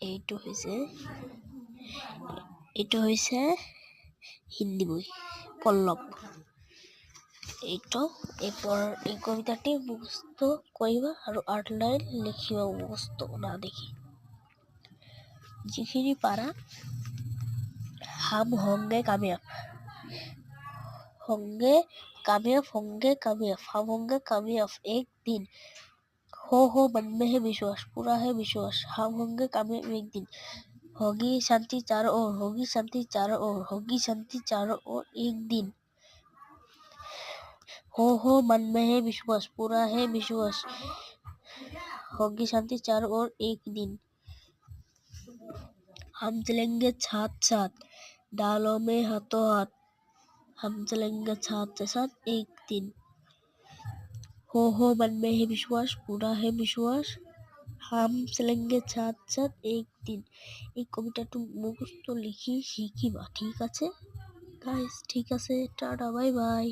এইটো হৈছে হিন্দি বই পল্লব। এই কবিতাটি মুখস্থ কৰিবা আৰু আউটলাইন লিখিবা মুখস্থ না দেখি। যিখিনি পাৰা हम होंगे कामयाब, हम होंगे कामयाब एक दिन। हो मन में है विश्वास, पूरा है विश्वास, हम होंगे कामयाब एक दिन। होगी शांति चारों ओर, होगी शांति चारों ओर, होगी शांति चारों ओर एक दिन। हो मन में है विश्वास, पूरा है विश्वास, होगी शांति चारों ओर एक दिन। हम चलेंगे साथ साथ, डालों में हाथों हाथ, हम चलेंगे साथ साथ एक दिन। हो मन में है विश्वास, पूरा है विश्वास, हम चलेंगे साथ साथ एक दिन। এই কবিতাটো মুখস্থ লিখি শিকিবা, ঠিক আছে গাইস? ঠিক আছে, টাটা, বাই বাই।